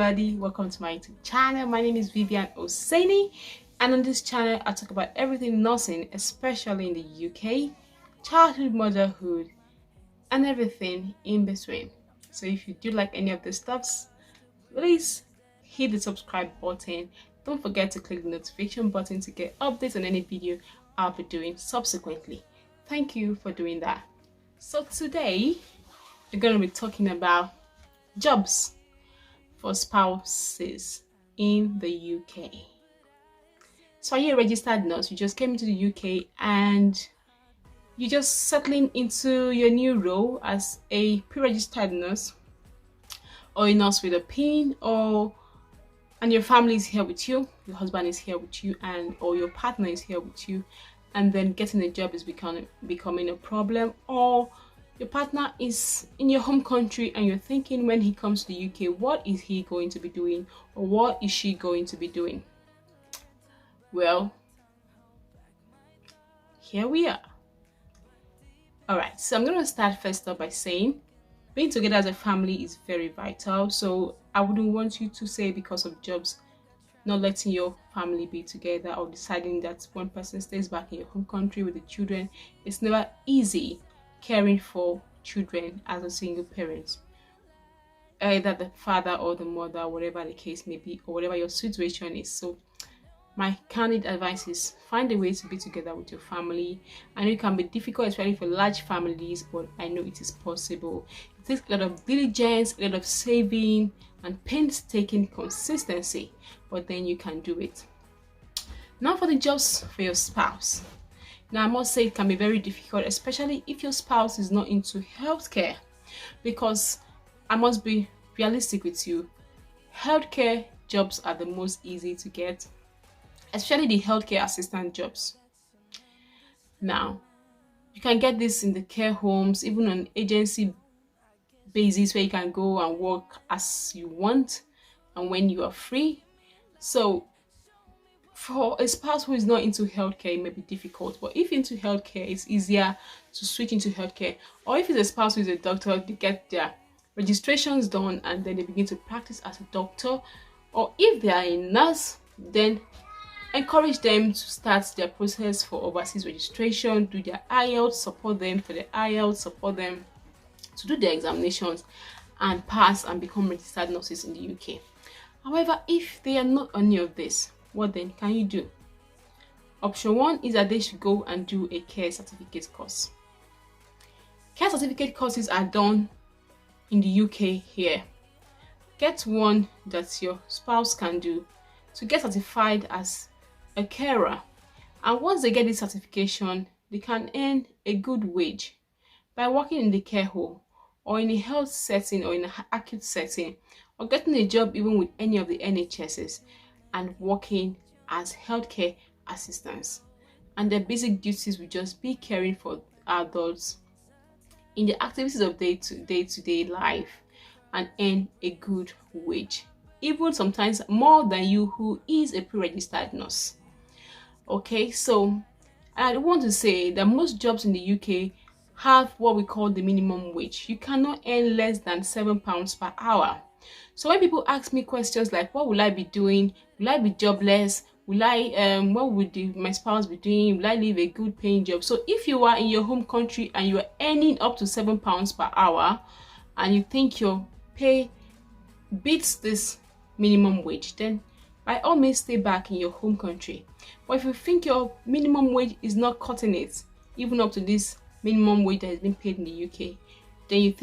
everybody, welcome to my YouTube channel. My name is Vivianoseni, and on this channel I talk about everything nursing, especially in the UK, childhood, motherhood, and everything in between. So if you do like any of the stuffs, please hit the subscribe button. Don't forget to click the notification button to get updates on any video I'll be doing subsequently. Thank you for doing that. So today we're going to be talking about jobs for spouses in the UK. So are you a registered nurse? You just came into the UK and you're just settling into your new role as a pre-registered nurse, or a nurse with a PIN, and your family is here with you, your husband is here with you, or your partner is here with you, and then getting a job is becoming a problem, or your partner is in your home country and you're thinking when he comes to the UK, what is he going to be doing, or what is she going to be doing? Well, here we are. Alright, so I'm going to start first up by saying being together as a family is very vital. So I wouldn't want you to say because of jobs not letting your family be together, or deciding that one person stays back in your home country with the children. It's never easy caring for children as a single parent, either the father or the mother, whatever the case may be, or whatever your situation is. So my candid advice is find a way to be together with your family. I know it can be difficult, especially for large families, but I know it is possible. It takes a lot of diligence, a lot of saving, and painstaking consistency, but then you can do it. Now for the jobs for your spouse. Now I must say it can be very difficult, especially if your spouse is not into healthcare, because I must be realistic with you. Healthcare jobs are the most easy to get, especially the healthcare assistant jobs. Now, you can get this in the care homes, even on agency basis, where you can go and work as you want and when you are free. So for a spouse who is not into healthcare, it may be difficult, but if into healthcare, it's easier to switch into healthcare. Or if it's a spouse who is a doctor, they get their registrations done and then they begin to practice as a doctor. Or if they are a nurse, then encourage them to start their process for overseas registration, do their IELTS, support them for the IELTS, support them to do their examinations and pass and become registered nurses in the UK. However, if they are not any of this, what then can you do? Option one is that they should go and do a care certificate course. Care certificate courses are done in the UK here. Get one that your spouse can do to get certified as a carer, and once they get this certification, they can earn a good wage by working in the care home, or in a health setting, or in an acute setting, or getting a job even with any of the NHSs and working as healthcare assistants. And their basic duties will just be caring for adults in the activities of day-to-day life, and earn a good wage, even sometimes more than you who is a pre-registered nurse. Okay, so I want to say that most jobs in the UK have what we call the minimum wage. You cannot earn less than £7 per hour. So when people ask me questions like, what will I be doing? Will I be jobless? Will I what would my spouse be doing? Will I leave a good paying job? So if you are in your home country and you are earning up to £7 per hour, and you think your pay beats this minimum wage, then by all means stay back in your home country. But if you think your minimum wage is not cutting it, even up to this minimum wage that has been paid in the UK, then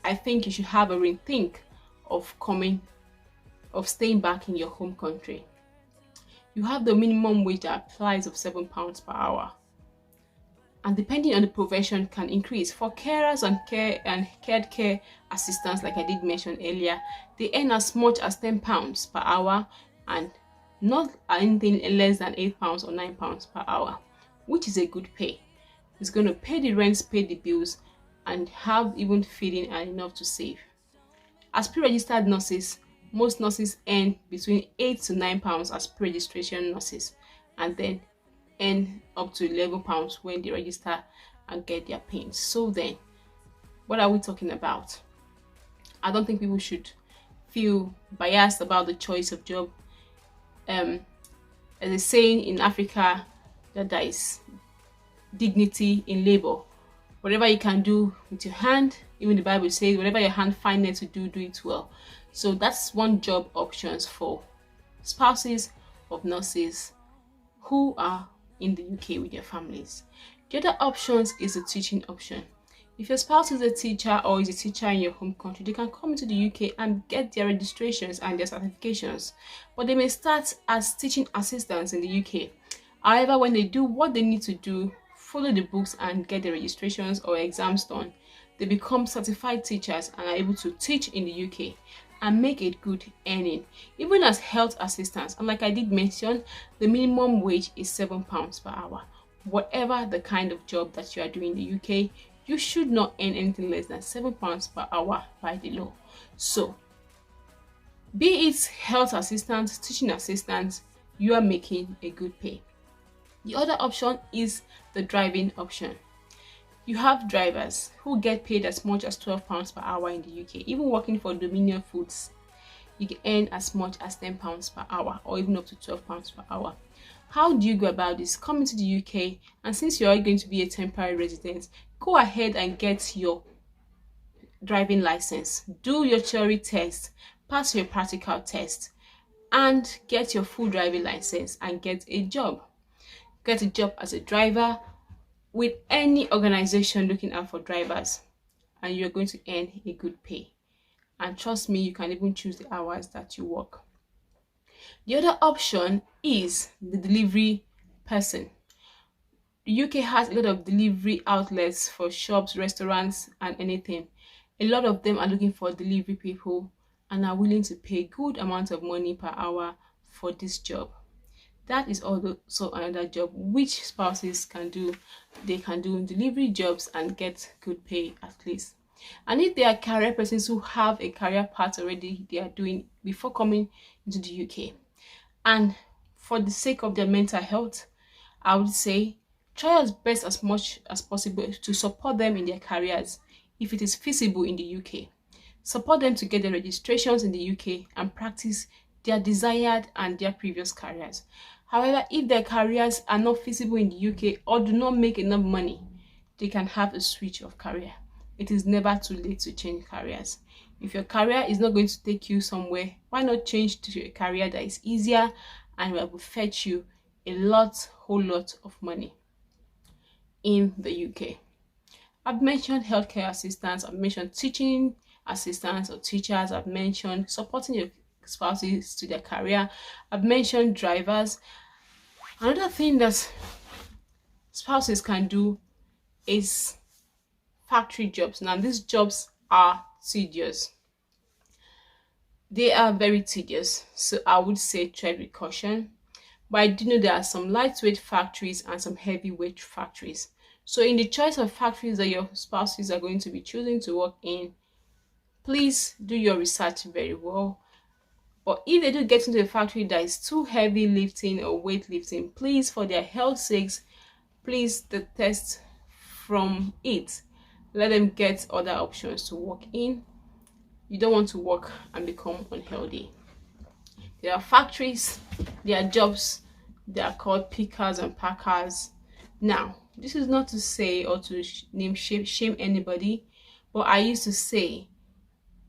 I think you should have a rethink of staying back in your home country. You have the minimum wage that applies of £7 per hour, and depending on the profession can increase. For carers and care assistants, like I did mention earlier, they earn as much as £10 per hour, and not anything less than £8 or £9 per hour, which is a good pay. It's going to pay the rents, pay the bills, and have even feeding and enough to save. As pre-registered nurses, most nurses earn between £8 to £9 as pre-registration nurses, and then earn up to £11 when they register and get their PINs. So then, what are we talking about? I don't think people should feel biased about the choice of job. As a saying in Africa that there is dignity in labor. Whatever you can do with your hand, even the Bible says, whatever your hand findeth to do, do it well. So that's one job options for spouses of nurses who are in the UK with their families. The other options is the teaching option. If your spouse is a teacher or is a teacher in your home country, they can come into the UK and get their registrations and their certifications. But they may start as teaching assistants in the UK. However, when they do what they need to do, follow the books and get their registrations or exams done, they become certified teachers and are able to teach in the UK and make a good earning, even as health assistants. And like I did mention, the minimum wage is £7 per hour. Whatever the kind of job that you are doing in the UK, you should not earn anything less than £7 per hour by the law. So, be it health assistants, teaching assistants, you are making a good pay. The other option is the driving option. You have drivers who get paid as much as £12 per hour in the UK. Even working for Dominion Foods, you can earn as much as £10 per hour or even up to £12 per hour. How do you go about this? Come into the UK, and since you are going to be a temporary resident, go ahead and get your driving license, do your theory test, pass your practical test, and get your full driving license and get a job. Get a job as a driver with any organization looking out for drivers, and you're going to earn a good pay. And trust me, you can even choose the hours that you work. The other option is the delivery person. The UK has a lot of delivery outlets for shops, restaurants, and anything. A lot of them are looking for delivery people and are willing to pay good amount of money per hour for this job. That is also another job which spouses can do. They can do delivery jobs and get good pay at least. And if they are career persons who have a career path already they are doing before coming into the UK, and for the sake of their mental health, I would say try as best as much as possible to support them in their careers if it is feasible in the UK. Support them to get their registrations in the UK and practice their desired and their previous careers. However, if their careers are not feasible in the UK or do not make enough money, they can have a switch of career. It is never too late to change careers. If your career is not going to take you somewhere, why not change to a career that is easier and will fetch you a whole lot of money in the UK. I've mentioned healthcare assistants, I've mentioned teaching assistants or teachers, I've mentioned supporting your spouses to their career, I've mentioned drivers. Another thing that spouses can do is factory jobs. Now, these jobs are tedious. They are very tedious, so I would say tread with caution. But I do know there are some lightweight factories and some heavyweight factories. So in the choice of factories that your spouses are going to be choosing to work in, please do your research very well. But if they do get into a factory that is too heavy lifting or weight lifting, please, for their health sakes, please detest from it. Let them get other options to work in. You don't want to work and become unhealthy. There are factories, there are jobs, they are called pickers and packers. Now, this is not to say or to shame anybody, but I used to say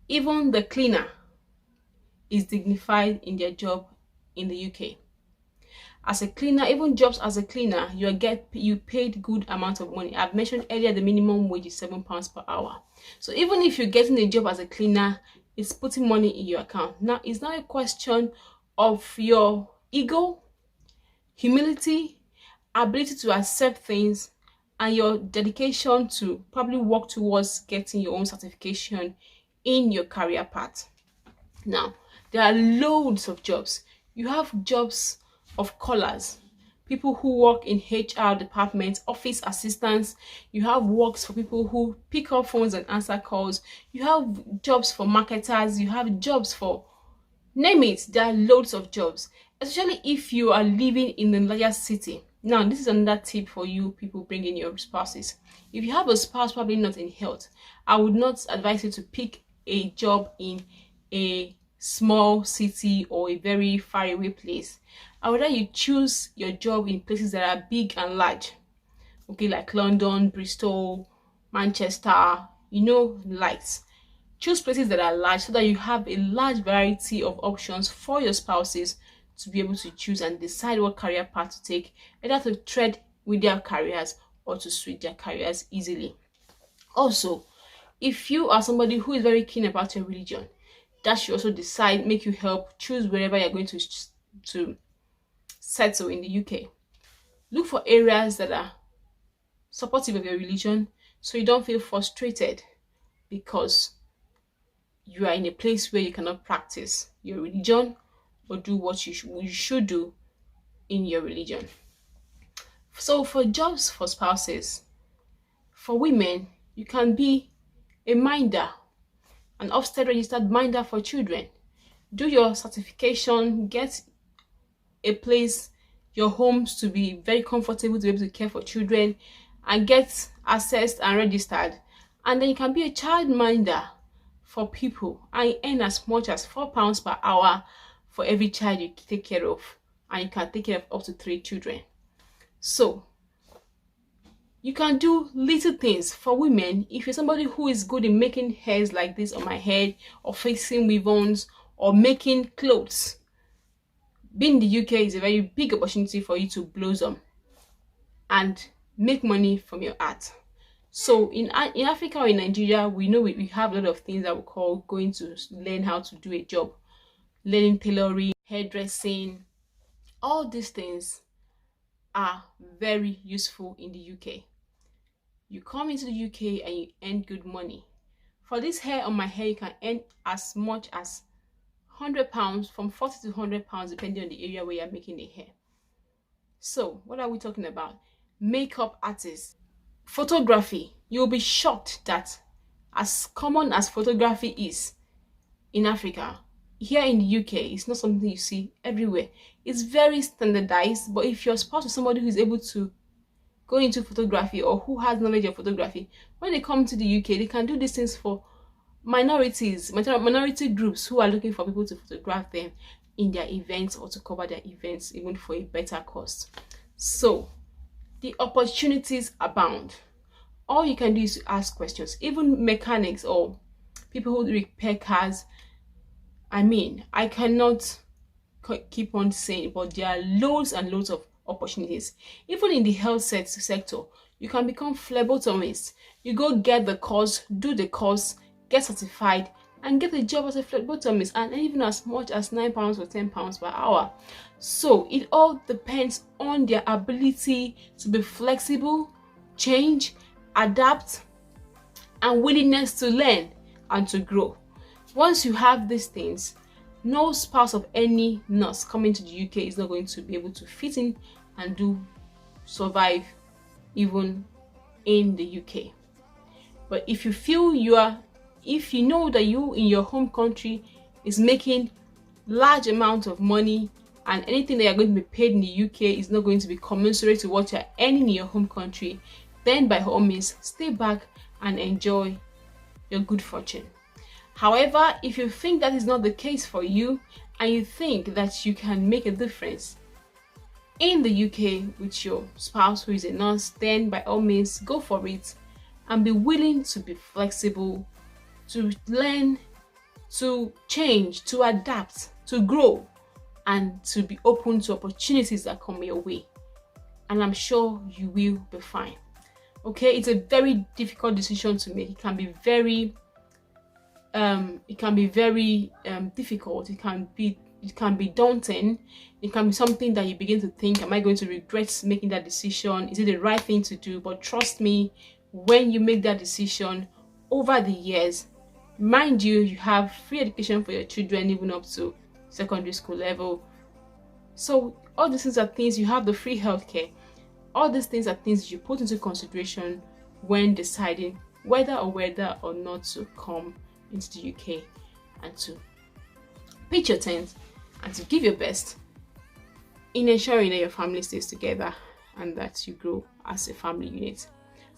even the cleaner is dignified in their job in the UK. As a cleaner, even jobs as a cleaner, you paid good amount of money. I've mentioned earlier the minimum wage is £7 per hour. So even if you're getting a job as a cleaner, it's putting money in your account. Now, it's not a question of your ego, humility, ability to accept things, and your dedication to probably work towards getting your own certification in your career path. Now, there are loads of jobs. You have jobs of callers, people who work in HR departments, office assistants. You have works for people who pick up phones and answer calls. You have jobs for marketers. You have jobs for, name it. There are loads of jobs, especially if you are living in a larger city. Now, this is another tip for you people bringing your spouses. If you have a spouse probably not in health, I would not advise you to pick a job in a small city or a very far away place. I would rather you choose your job in places that are big and large, okay, like London, Bristol, Manchester, lights. Choose places that are large so that you have a large variety of options for your spouses to be able to choose and decide what career path to take, either to tread with their careers or to switch their careers easily. Also, if you are somebody who is very keen about your religion, that should also make you help choose wherever you're going to settle in the UK. Look for areas that are supportive of your religion so you don't feel frustrated because you are in a place where you cannot practice your religion or do what you should do in your religion. So for jobs for spouses, for women, you can be a minder, an Ofsted registered minder for children. Do your certification, get a place, your homes to be very comfortable to be able to care for children, and get assessed and registered. And then you can be a child minder for people and earn as much as £4 per hour for every child you take care of, and you can take care of up to 3 children. So you can do little things for women. If you're somebody who is good in making hairs like this on my head, or fixing weave-ons, or making clothes, being in the UK is a very big opportunity for you to blossom and make money from your art. So in Africa or in Nigeria, we know we have a lot of things that we call going to learn how to do a job, learning tailoring, hairdressing. All these things are very useful in the UK. You come into the UK and you earn good money. For this hair on my hair, you can earn as much as £100, from £40 to £100, depending on the area where you're making the hair. So what are we talking about? Makeup artists, photography. You'll be shocked that as common as photography is in Africa, here in the UK, it's not something you see everywhere. It's very standardized, but if your spouse is somebody who is able to go into photography or who has knowledge of photography, when they come to the UK, they can do these things for minority groups who are looking for people to photograph them in their events or to cover their events, even for a better cost. So the opportunities abound. All you can do is to ask questions. Even mechanics or people who repair cars, I cannot keep on saying, but there are loads and loads of opportunities. Even in the health sector, you can become phlebotomist. You go get the course, do the course, get certified, and get a job as a phlebotomist, and even as much as £9 or £10 per hour. So it all depends on their ability to be flexible, change, adapt, and willingness to learn and to grow. Once you have these things, no spouse of any nurse coming to the UK is not going to be able to fit in and survive even in the UK. But if you feel if you know that you in your home country is making large amounts of money, and anything that you're going to be paid in the UK is not going to be commensurate to what you're earning in your home country, then by all means stay back and enjoy your good fortune. However, if you think that is not the case for you and you think that you can make a difference in the UK with your spouse who is a nurse, then by all means go for it and be willing to be flexible, to learn, to change, to adapt, to grow, and to be open to opportunities that come your way. And I'm sure you will be fine. Okay, it's a very difficult decision to make. It can be very difficult. It can be daunting. It can be something that you begin to think, am I going to regret making that decision? Is it the right thing to do? But trust me, when you make that decision over the years, mind you, you have free education for your children even up to secondary school level. So all these things are things, you have the free healthcare. All these things are things you put into consideration when deciding whether or not to come into the UK and to pitch your tent and to give your best in ensuring that your family stays together and that you grow as a family unit.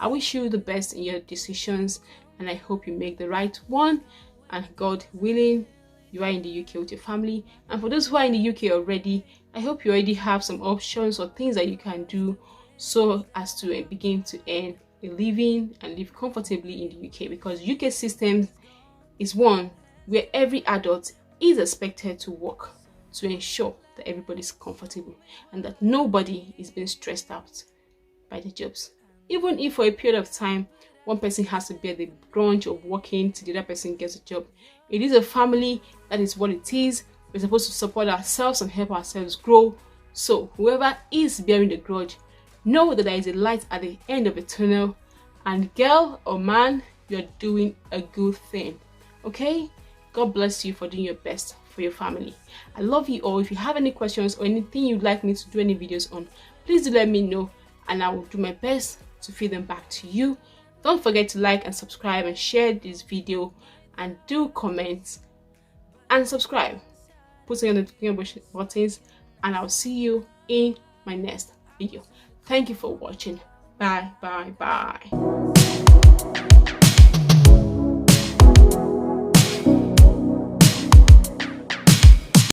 I wish you the best in your decisions, and I hope you make the right one, and God willing, you are in the UK with your family. And for those who are in the UK already, I hope you already have some options or things that you can do so as to begin to earn a living and live comfortably in the UK, because UK system is one where every adult is expected to work to ensure that everybody's comfortable and that nobody is being stressed out by the jobs. Even if for a period of time one person has to bear the brunt of working till the other person gets a job, it is a family. That is what it is. We're supposed to support ourselves and help ourselves grow. So whoever is bearing the grudge, know that there is a light at the end of the tunnel, and girl or man, you're doing a good thing. Okay? God bless you for doing your best for your family. I love you all. If you have any questions or anything you'd like me to do any videos on, please do let me know, and I will do my best to feed them back to you. Don't forget to like and subscribe and share this video, and do comment and subscribe. Put on the notification buttons, and I'll see you in my next video. Thank you for watching. Bye.